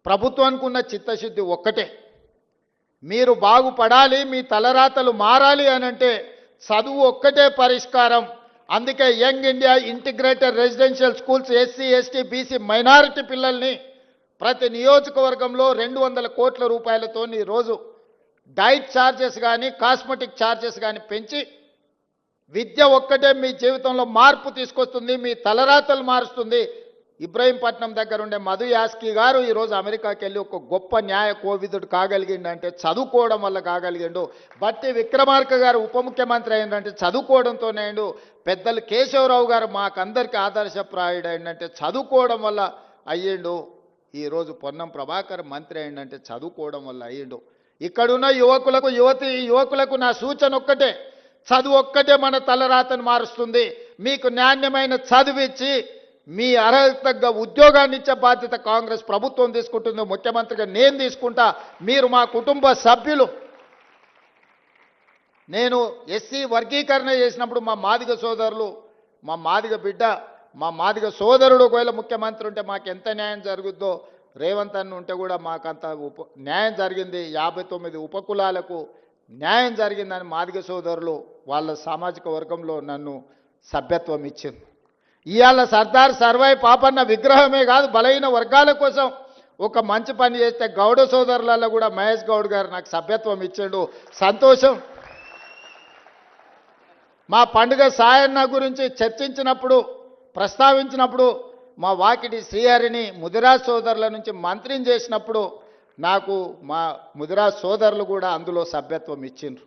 ప్రభుత్వానికి ఉన్న చిత్తశుద్ధి ఒక్కటే, మీరు బాగుపడాలి, మీ తలరాతలు మారాలి అని అంటే చదువు ఒక్కటే పరిష్కారం. అందుకే young India integrated residential schools SC ST BC minority పిల్లల్ని ప్రతి నియోజకవర్గంలో 200 కోట్ల రూపాయలతో ఈరోజు డైట్ ఛార్జెస్ కానీ కాస్మెటిక్ ఛార్జెస్ కానీ పెంచి విద్య ఒక్కటే మీ జీవితంలో మార్పు తీసుకొస్తుంది, మీ తలరాతలు మారుస్తుంది. ఇబ్రహీంపట్నం దగ్గర ఉండే మధు యాస్కి గారు ఈరోజు అమెరికాకి వెళ్ళి ఒక గొప్ప న్యాయ కోవిదుడు కాగలిగిండంటే చదువుకోవడం వల్ల కాగలిగిండు. బట్టి విక్రమార్క గారు ఉప ముఖ్యమంత్రి అయిందంటే చదువుకోవడంతోనే అయిండు. పెద్దలు కేశవరావు గారు మాకందరికీ ఆదర్శప్రాయుడు అయిందంటే చదువుకోవడం వల్ల అయ్యిండు. ఈరోజు పొన్నం ప్రభాకర్ మంత్రి అయిందంటే చదువుకోవడం వల్ల అయ్యిండు. ఇక్కడున్న యువకులకు నా సూచన ఒక్కటే, చదువు ఒక్కటే మన తలరాతను మారుస్తుంది. మీకు నాణ్యమైన చదువిచ్చి మీ అర్హత తగ్గ ఉద్యోగాన్ని ఇచ్చే బాధ్యత కాంగ్రెస్ ప్రభుత్వం తీసుకుంటుంది. ముఖ్యమంత్రిగా నేను తీసుకుంటా. మీరు మా కుటుంబ సభ్యులు. నేను ఎస్సీ వర్గీకరణ చేసినప్పుడు మా మాదిగ సోదరులు, మా మాదిగ బిడ్డ, మా మాదిగ సోదరుడు ఒకవేళ ముఖ్యమంత్రి ఉంటే మాకు ఎంత న్యాయం జరుగుద్దో, రేవంత్ అన్న ఉంటే కూడా మాకంత న్యాయం జరిగింది. 59 ఉపకులాలకు న్యాయం జరిగిందని మాదిగ సోదరులు వాళ్ళ సామాజిక వర్గంలో నన్ను సభ్యత్వం ఇచ్చింది. ఇవాళ సర్దార్ సర్వాయి పాపన్న విగ్రహమే కాదు, బలహీన వర్గాల కోసం ఒక మంచి పని చేస్తే గౌడ సోదరులలో కూడా మహేష్ గౌడ్ గారు నాకు సభ్యత్వం ఇచ్చాడు. సంతోషం. మా పండుగ సాయన్న గురించి చర్చించినప్పుడు, ప్రస్తావించినప్పుడు మా వాకిటి శ్రీహరిని ముదిరాజ్ సోదరుల నుంచి మంత్రిని చేసినప్పుడు నాకు మా ముదిరాజ్ సోదరులు కూడా అందులో సభ్యత్వం ఇచ్చిండ్రు.